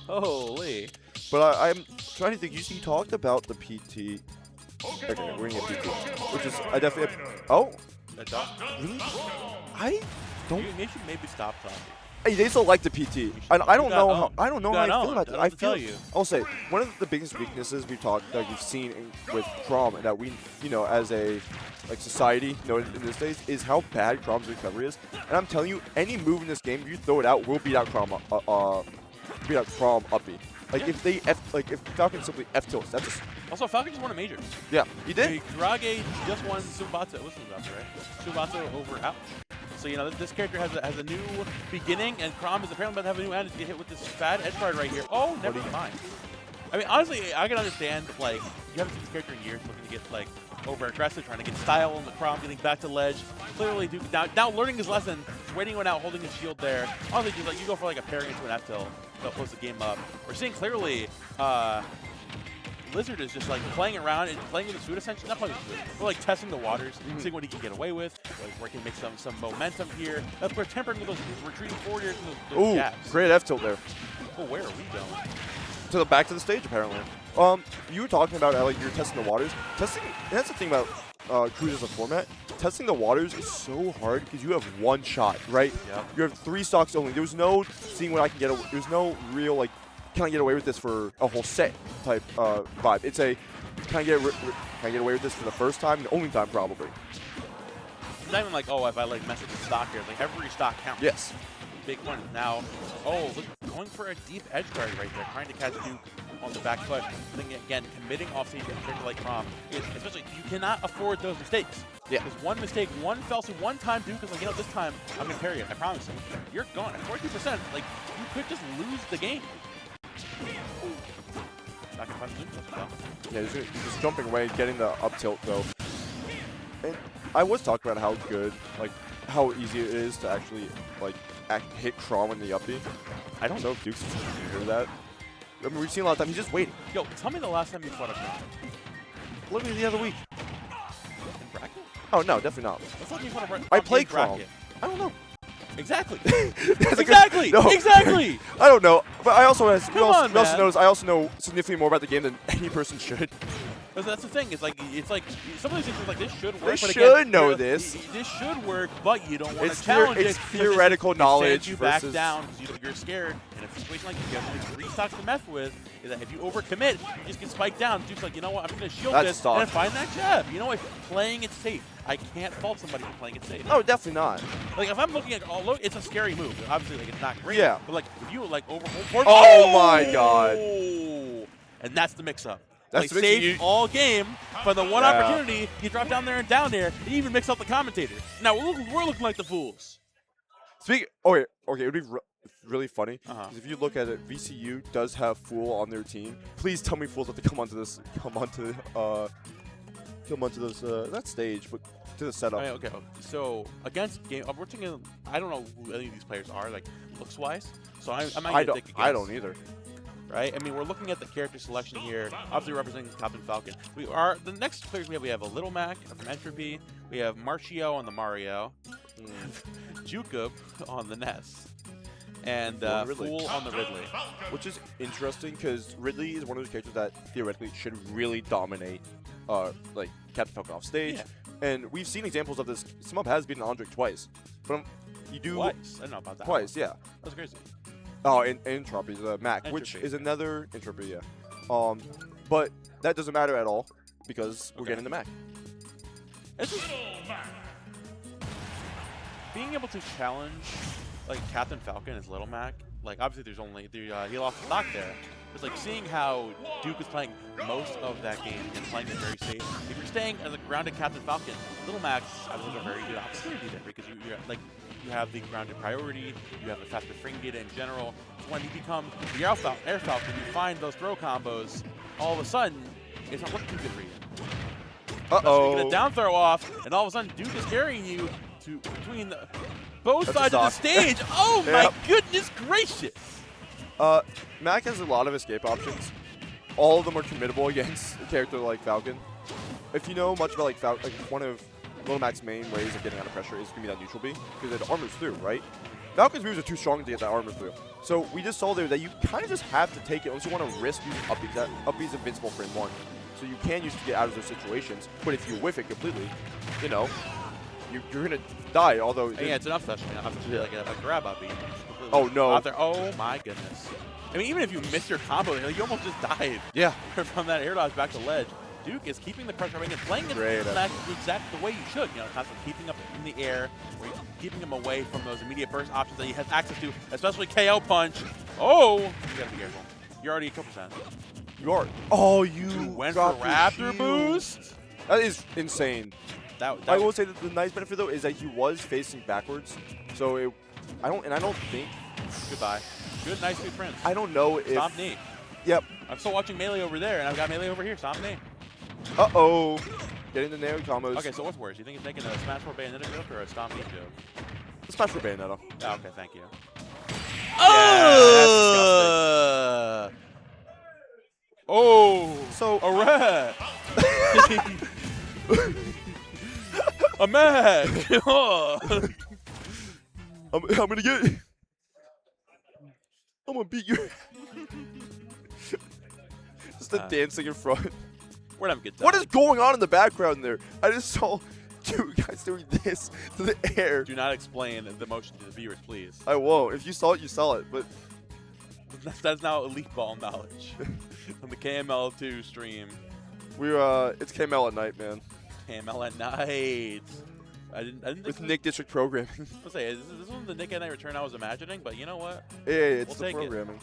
Holy. But I'm trying to think. You talked about the PT. Okay, we're gonna get PT, which is I definitely. Oh, really? I don't. You should maybe stop talking. Hey, they still like the PT. I don't know how I feel about that. I feel. I'll say one of the biggest weaknesses we've seen with Crom, and that we, as a society, in this days, is how bad Crom's recovery is. And I'm telling you, any move in this game, if you throw it out, will beat out Crom. Beat out Crom uppy. If Falcon simply F tilts, that's just. Also, Falcon just won a major. Yeah, he did. Karage just won Subatsu. It was Subatsu, right? Subatsu over Ouch. So, this character has a new beginning, and Crom is apparently about to have a new end to get hit with this bad edge guard right here. Oh, never mind. I mean, honestly, I can understand, you haven't seen this character in years, looking to get, over-aggressive, trying to get style on the Crom, getting back to ledge. Clearly, Duke now learning his lesson, waiting one out, holding his shield there. Honestly, you go for, a parry into an F-tilt. They'll close the game up. We're seeing clearly, Lizard is just playing around and playing with the suit essentially. Not playing with the suit. We're testing the waters, seeing what he can get away with, where he can make some momentum here. We're tempering with those retreating forward airs and those jabs. Great F tilt there. Oh, where are we going? To the back to the stage apparently. You were talking about how you're testing the waters. And that's the thing about Cruise as a format. Testing the waters is so hard because you have one shot, right? Yep. You have 3 stocks only. There's no seeing what I can get. There's no real can I get away with this for a whole set type vibe. It's a can I get away with this for the first time and only time probably. It's not even if I mess with the stock here. Every stock counts. Yes. Big one now. Oh, look, going for a deep edge guard right there, trying to catch Duke on the back foot. And then again, committing off stage against a character like Crom. Especially, you cannot afford those mistakes. Yeah. Because one mistake, one fell swoop, one time Duke is this time I'm gonna parry it. I promise you. You're gone. At 42%, you could just lose the game. Back in front of Zoom. Yeah, he's just jumping away, getting the up tilt though. And I was talking about how good, how easy it is to actually hit Crom in the up B. I don't know if Duke's going to do that. I mean, we've seen a lot of time. He's just waiting. Yo, tell me the last time you fought a Crom. Literally the other week. In bracket? Oh no, definitely not. What's like you fought a Crom I play Crom. Bracket? I don't know. Exactly. Exactly. No. Exactly. I don't know, but I also we also know significantly more about the game than any person should. That's the thing. It's some of these things this should work. They but should again, know this. This should work, but you don't want to challenge it. It's theoretical knowledge you versus. back down because you're scared. In a situation like this, you have only 3 stocks to mess with. Is that if you overcommit, you just get spiked down. Duke's you know what? I'm going to shield this and find that jab. You know what? Playing it safe. I can't fault somebody for playing it safe. No, definitely not. If I'm looking at it's a scary move. Obviously, it's not great. Yeah. But if you overhold forward. Oh my God. And that's the mix-up. That's saved all game for the one opportunity. You drop down there, and you even mix up the commentator. Now we're looking like the fools. Okay, it would be really funny because if you look at it, VCU does have Fool on their team. Please tell me Fools have to come onto that stage, but to the setup. Okay. So against game, we're thinking. I don't know who any of these players are, looks wise. So I might take a guess. I don't either. Right? I mean, we're looking at the character selection here, obviously representing Captain Falcon. The next players we have a Little Mac from Entropy, we have Marcio on the Mario, Newcomb on the Ness, and Fool on the Ridley. Which is interesting because Ridley is one of those characters that theoretically should really dominate Captain Falcon off stage. Yeah. And we've seen examples of this. Smub has beaten Andric twice. But you do... Twice? I don't know about that. Twice, yeah. That's crazy. Oh, Entropy, the Mac, which is another Entropy, yeah. But that doesn't matter at all because we're getting the Mac. It's just being able to challenge Captain Falcon as Little Mac. Obviously there's only he lost the stock there. It's seeing how Duke is playing most of that game and playing it very safe. If you're staying as a grounded Captain Falcon, Little Mac I think is a very good opportunity there because you have the grounded priority, you have the faster frame data in general. So when you become the Air Falcon, you find those throw combos, all of a sudden, it's not looking too good for you. You get a down throw off, and all of a sudden, Duke is carrying you between both sides of the stage. Oh my goodness gracious! Mac has a lot of escape options. All of them are committable against a character like Falcon. If you know much about Falcon, one of Little Mac's main ways of getting out of pressure is going to be that neutral B, because it armors through, right? Falcon's moves are too strong to get that armor through. So we just saw there that you kind of just have to take it unless you want to risk using up B's. That up B's invincible frame 1. So you can use it to get out of those situations. But if you whiff it completely, you know, you're going to die. Although yeah, it's enough special. Not to like a grab up B. Oh, no. Out there. Oh, my goodness. I mean, even if you miss your combo, you almost just died. Yeah. From that air dodge back to ledge. Duke is keeping the pressure and playing it the way you should. You know, constantly keeping up in the air, keeping him away from those immediate burst options that he has access to, especially KO punch. Oh, you gotta be careful. You're already a couple percent. You are. Oh, you went for Raptor boost. That is insane. I will say that the nice benefit though is that he was facing backwards, so I don't think. Goodbye. Good, nice, good Prince. I don't know if. Stomp knee. Yep. I'm still watching Melee over there, and I've got Melee over here. Stomp knee. Uh-oh. Getting the nail combos. Okay, so what's worse? You think it's making a Smash 4 Bayonetta joke or a Stomp knee joke? A Smash 4 Bayonetta. Oh, okay, thank you. Oh! Yeah, oh! So a rat! A mag! I'm gonna get. I'm gonna beat you. Just the dancing in front. We're not good. What is going on in the background there? I just saw two guys doing this to the air. Do not explain the motion to the viewers, please. I won't. If you saw it, you saw it. But that's now elite ball knowledge on the KML2 stream. It's KML at night, man. KML at night. I didn't with Nick District programming. Let's say this wasn't the Nick at Night return I was imagining, but you know what? Yeah, it's the programming.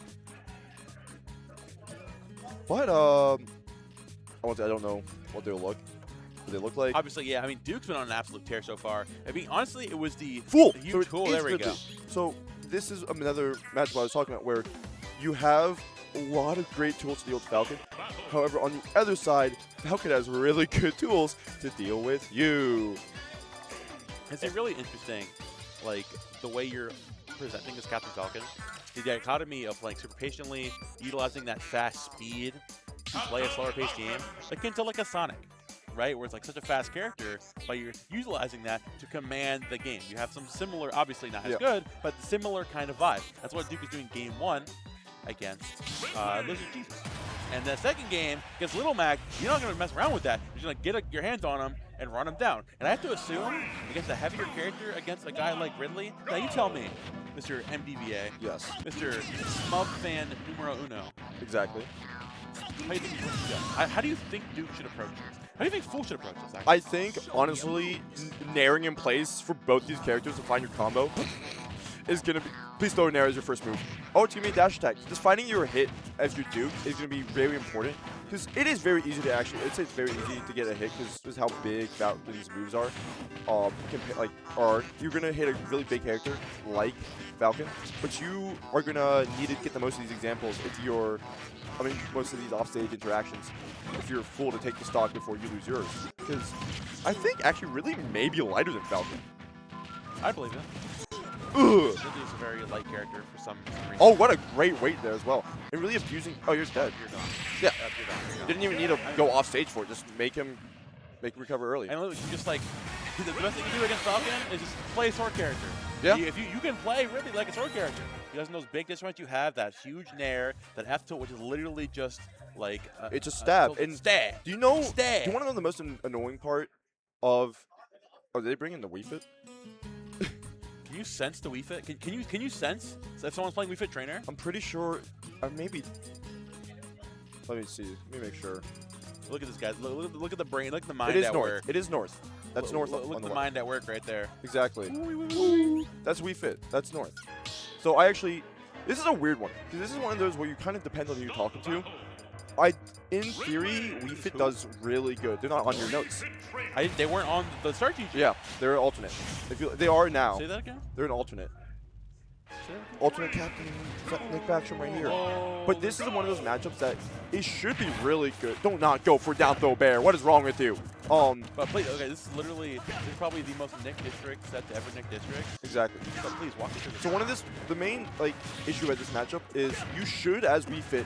What I don't know what they look like. Obviously, yeah. I mean, Duke's been on an absolute tear so far. I mean, honestly, it was the huge tool. There we go. So this is another matchup I was talking about where you have a lot of great tools to deal with Falcon. However, on the other side, Falcon has really good tools to deal with you. It's really interesting, like, the way you're presenting as Captain Falcon. The dichotomy of playing super patiently, utilizing that fast speed to play a slower paced game, akin to like a Sonic, right? Where it's like such a fast character, but you're utilizing that to command the game. You have some similar, obviously not as good, but similar kind of vibe. That's what Duke is doing game 1 against Lizard Jesus. And the second game against Little Mac, you're not going to mess around with that. You're going to get your hands on him and run him down. And I have to assume, against a heavier character, against a guy like Ridley, now you tell me, Mr. MDVA. Yes. Mr. Smub fan numero uno. Exactly. How do you think Duke should approach this? How do you think Fool should approach this, actually? I think, honestly, narrowing in place for both these characters to find your combo is going to be... Please throw an arrow as your first move. Oh, it's going to be a dash attack. Just finding your hit as your Duke is going to be very important. Because it is very easy to actually... I'd say it's very easy to get a hit because this is how big these moves are. You're going to hit a really big character like Falcon. But you are going to need to get the most of these examples if you're... most of these offstage interactions, if you're full to take the stock before you lose yours. Because I think actually really may be lighter than Falcon. I believe it. Ugh. He's a very light character for some reason. Oh, what a great weight there as well. And really abusing. Oh, you're dead. You're done. Yeah. You're done. You're done. Didn't even need to go off stage for it. Just make him recover early. And literally, just like the best thing you do against Falcon is just play a sword character. Yeah. If you can play really like a sword character. He doesn't those big disrupt you have, that huge nair, that F tilt, which is literally just like it's a stab. Stab. Do you know? Stab. Do you want to know the most annoying part of? Oh, did they bring in the Wii Fit? Can you sense the Wii Fit? Can you sense if someone's playing Wii Fit Trainer? I'm pretty sure. Maybe. Let me see. Let me make sure. Look at this guy. Look at the brain. Look at the mind at north. work. It is north. That's north. Look at the mind at work right there. Exactly. That's Wii Fit. That's north. So this is a weird one. Because this is one of those where you kind of depend on who you're talking to. In theory, Wii Fit does really good. They're not on your notes. They weren't on the start sheet. Yeah, they're an alternate. They are now. Say that again? They're an alternate. Alternate captain, Nick Backstrom right here. Oh. But this is one of those matchups that it should be really good. Don't not go for down throw bear. What is wrong with you? But please, okay, this is probably the most Nick District set to ever Nick District. Exactly. So please walk me through this. So the main issue at this matchup is you should, as Wii Fit,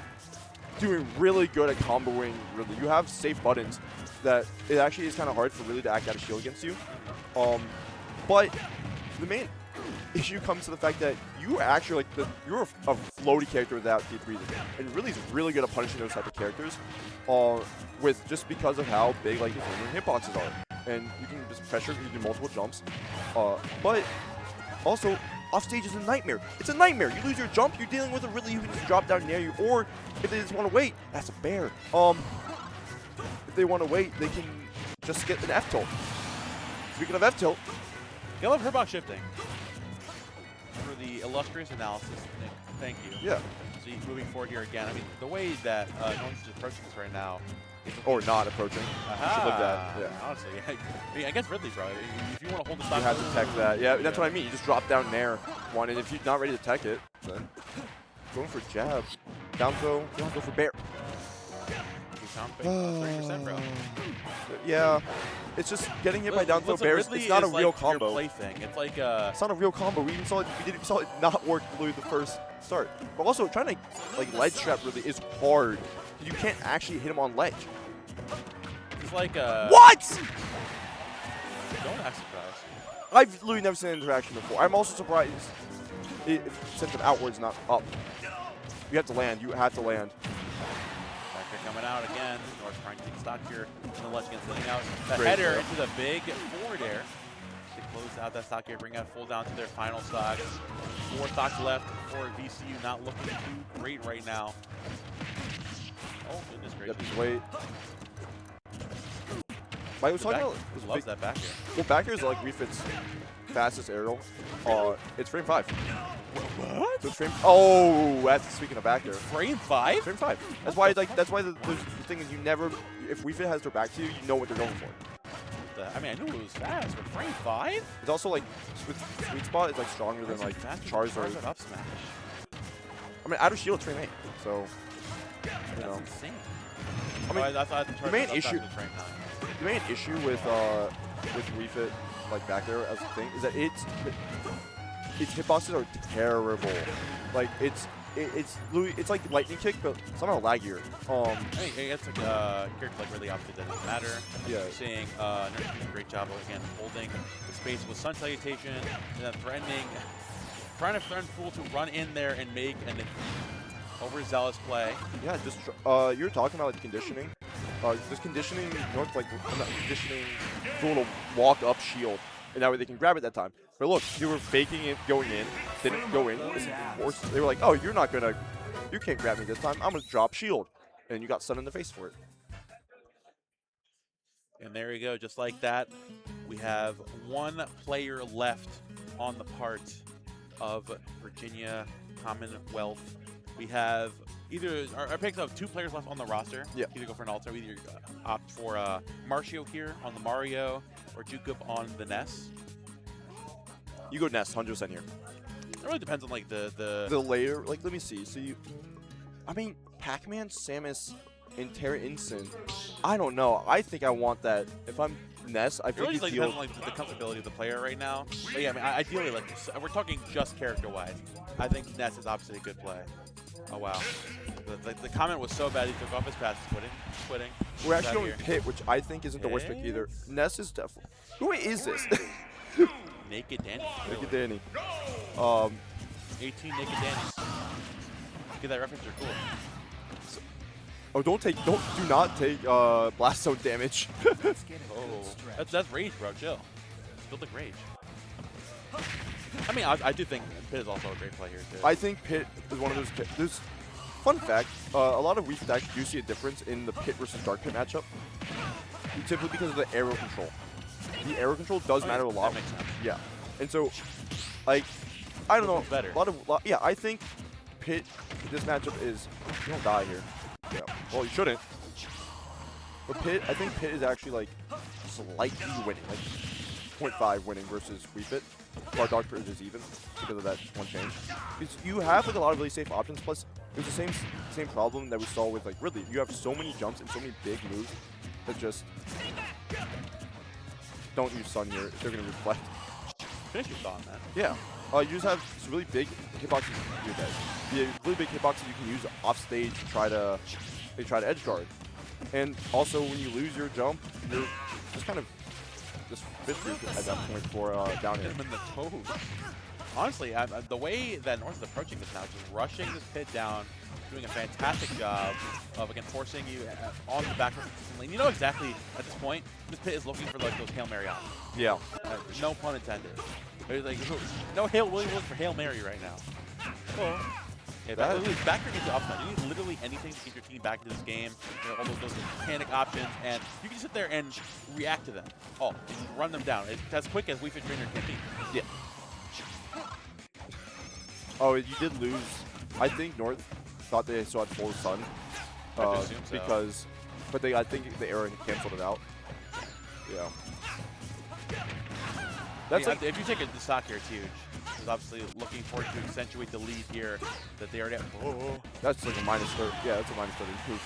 doing really good at comboing. Really, you have safe buttons that it actually is kind of hard for really to act out of shield against you. But the main issue comes to the fact that you are actually like you're a floaty character without deep breathing, and really is really good at punishing those type of characters, with just because of how big like your hitboxes are, and you can just pressure, you do multiple jumps, but also off stage is a nightmare. It's a nightmare. You lose your jump, you're dealing with a really, you can just drop down near you, or if they just want to wait, that's a bear. If they want to wait, they can just get an F tilt. Speaking of F tilt, I love hitbox shifting. For the illustrious analysis, Nick. Thank you. Yeah. So moving forward here again, I mean, the way that no one's just approaching this right now. Or not approaching. Aha. You should look at, yeah. Honestly, I mean, against Ridley, bro. If you want to hold the stock, you have to tech that. Yeah, that's what I mean. You just drop down there one, and if you're not ready to tech it, then going for jab. Down throw, you want to go for bear. 30%, bro. Yeah, it's just getting hit by down throw bears. It's not a real combo. Plaything. It's like it's not a real combo. We even saw it. We saw it not work through the first start. But also trying to like ledge trap really is hard. You can't actually hit him on ledge. It's like what? Don't act surprised. I've literally never seen an interaction before. I'm also surprised it sent him outwards, not up. You have to land. You have to land. Coming out again. North trying to take stock here. And the ledge against sitting out. The Great header throw. into the big forward air. They close out that stock here, bring that full down to their final stocks. 4 stocks left for VCU. Not looking too great right now. Oh, goodness gracious. Yep, just wait. I was talking about loves that back air. Well, back air is like Refit's fastest aerial. It's frame 5. What? So it's frame. Oh, that's speaking of back air. Frame 5? Frame 5. That's why the thing is you never. If Refit has their back to you, you know what they're going for. I mean, I knew it was fast, but frame 5? It's also like sweet spot is like stronger than like Charizard. Up smash. I mean, out of shield, it's frame 8. So you know. That's insane. I mean, I thought the main issue. Was frame 9. The main issue with Refit like back there as a thing is that its hitboxes are terrible. Like it's like lightning kick, but somehow laggier. I mean, it's like character like really obviously doesn't matter. Yeah. You're seeing Nurse doing a great job of again holding the space with Sun Salutation and then trying to threaten Fool to run in there and make an overzealous play. Yeah, just you were talking about like conditioning. Just conditioning North, like not conditioning Fool to walk up shield, and that way they can grab it that time. But look, you were faking it going in, didn't go in. They were like, oh, you can't grab me this time. I'm gonna drop shield, and you got sun in the face for it. And there you go, just like that, we have one player left on the part of Virginia Commonwealth. We have our picks have 2 players left on the roster. Yeah. Either go for an alter, either opt for Marcio here on the Mario or Newcomb on the Ness. You go Ness, 100% here. It really depends on like the layer. Like, let me see. So I mean, Pac-Man, Samus, and Terra Instant. I don't know. I think I want that. If I'm Ness, I feel really like depends on like the comfortability of the player right now. But yeah, I mean, ideally, like we're talking just character-wise. I think Ness is obviously a good play. Oh wow, the comment was so bad he took off his pass, quitting. We're actually going Pit, which I think isn't the worst pick either. Ness is definitely. Who is this? Naked Danny. Naked Danny. 18 Naked Dannies. Get that reference? You're cool. So, oh, do not take blast zone damage. Oh, that's rage, bro. Chill. Build like rage. I mean, I do think Pit is also a great play here too. I think Pit is one of those. There's fun fact: a lot of Wii Fit actually do see a difference in the Pit versus Dark Pit matchup, typically because of the arrow control. The arrow control does matter a lot. That makes sense. Yeah, and so, like, I don't know. Better. Yeah, I think Pit. This matchup is. You don't die here. Yeah. Well, you shouldn't. But Pit, I think Pit is actually like slightly winning, like 0.5 winning versus Wii Fit. Or Dark Pit is even because of that one change. Because you have like a lot of really safe options. Plus, there's the same problem that we saw with like Ridley. You have so many jumps and so many big moves that just don't use Sun here. They're gonna reflect. Finish your thought on that. Yeah. You just have some really big hitboxes. The really big hitboxes you can use off stage to try to edge guard. And also when you lose your jump, you're just kind of just fit through at that point for down air. Hit him in the toes. honestly, the way that North is approaching this now, just rushing this pit down, doing a fantastic job of, again, forcing you on the back lane. You know exactly, at this point, this pit is looking for, like, those Hail Mary options. Yeah. No pun intended. There's, like, no really looking for Hail Mary right now. Well, yeah, back into upside. You need literally anything to get your team back into this game. You know, all those panic options, and you can sit there and react to them. Oh, run them down. It's as quick as Wii Fit Trainer can be. Yeah. Oh, you did lose. I think North thought they still had full sun. Because, but I think the error canceled it out. Yeah. That's like, if you take the stock here, it's huge. Because obviously looking forward to accentuate the lead here that they already have. Oh. That's like a -30. Yeah, that's a -30 proof.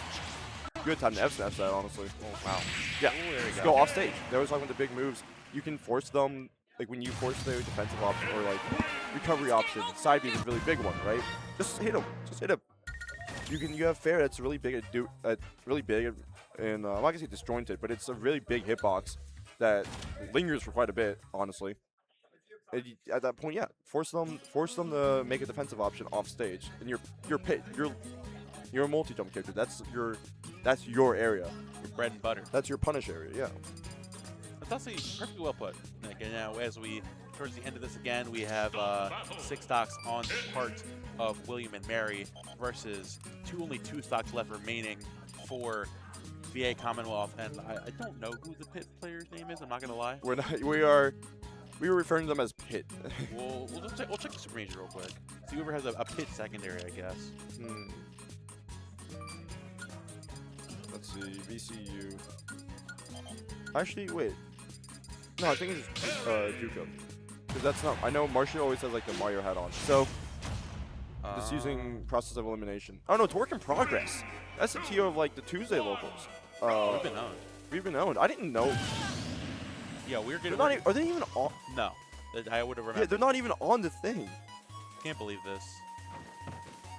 Good time to F-snap that, honestly. Oh, wow. Yeah. Ooh, there we go off stage. They always talking about the big moves. You can force them, like when you force their defensive option or like recovery option. Side B is a really big one, right? Just hit him. Just hit him. You have fair that's really big and I'm not gonna say disjointed, but it's a really big hitbox that lingers for quite a bit, honestly. And at that point, yeah, force them to make a defensive option off stage. And you're a multi-jump character. That's your area. Your bread and butter. That's your punish area, yeah. That's actually perfectly well put. Nick. And now as we towards the end of this again, we have 6 stocks on the part of William and Mary versus only two stocks left remaining for VA Commonwealth. And I don't know who the pit player's name is. I'm not gonna lie. We were referring to them as pit. we'll check the Super Major real quick. See whoever has a pit secondary, I guess. Let's see, VCU. Actually, wait. No, I think it's Newcomb. Because that's not. I know Marcia always has like the Mario hat on. So just using process of elimination. Oh no, it's work in progress. That's the TO of like the Tuesday locals. We've been owned. We've been owned. I didn't know. Yeah, we're getting. Are they even on? No, I would have remembered. Yeah, they're not even on the thing. Can't believe this.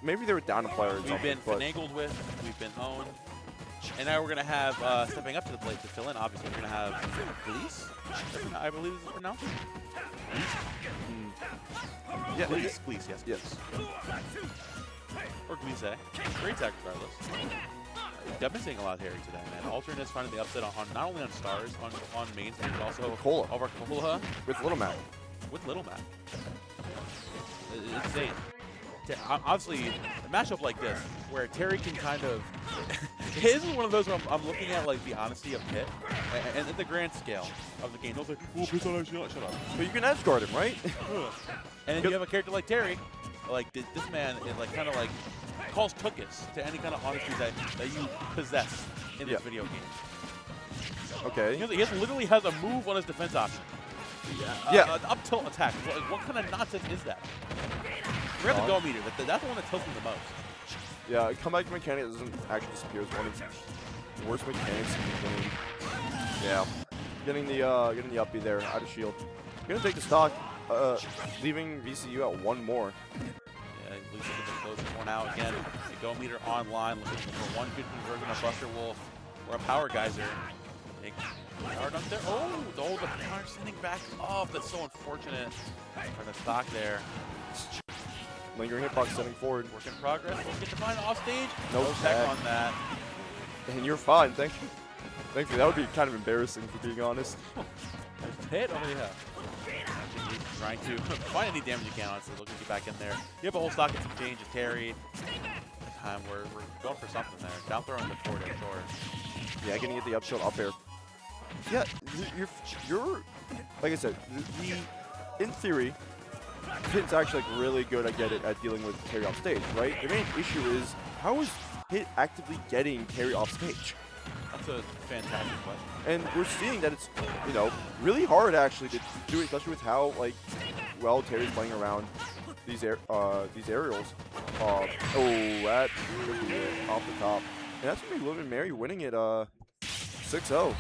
Maybe they were down a player. We've been finagled with. We've been owned. And now we're going to have, stepping up to the plate to fill in, obviously, we're going to have Gleese, I believe is pronounced. Yeah, Gleese, yes. Or Gleese. Great tag regardless. I've been seeing a lot of Harry today, man. Alternates finding the upset on not only on stars, on main stage, but also Cola. over Cola. With Little Mac. With Little Mac. It's insane. Obviously, a matchup like this, where Terry can kind of... His is one of those where I'm looking at like the honesty of Pit, and at the grand scale of the game. I was like, oh, Pit's on shut up. But you can edge guard him, right? And then you have a character like Terry, like this man is like kind of like calls cookies to any kind of honesty that you possess in this video game. Okay. He literally has a move on his defense option. Yeah. An up tilt attack. What kind of nonsense is that? We're at the go meter. That's the one that tilts me the most. Yeah, comeback mechanic doesn't actually disappear. It's one of the worst mechanics in the game. Yeah. Getting the up B there out of shield. Gonna take the stock, leaving VCU at one more. Yeah, at least looking to close this one out again. The go meter online, looking for one good conversion of Buster Wolf or a power geyser. Power dunk there. Oh, the power sending back up. That's so unfortunate for the stock there. Lingering hitbox setting forward. Work in progress. We'll get to find off stage. No tech on that. And you're fine. Thank you. Thank you. That would be kind of embarrassing, for being honest. There's Pit. Oh, yeah. He's trying to find any damage you can, honestly. Looking to get back in there. You have a whole stock and some change of Terry. This time we're going for something there. Down throw on the forward air sure. Yeah, getting at the up tilt up air. Yeah, you're like I said, in theory, Pit's actually like really good at dealing with Terry off stage, right? The main issue is, how is Pit actively getting Terry off stage? That's a fantastic question. And we're seeing that it's, really hard actually to do it, especially with how well Terry's playing around these aerials. That could be it off the top. And that's gonna be William and Mary winning it 6-0.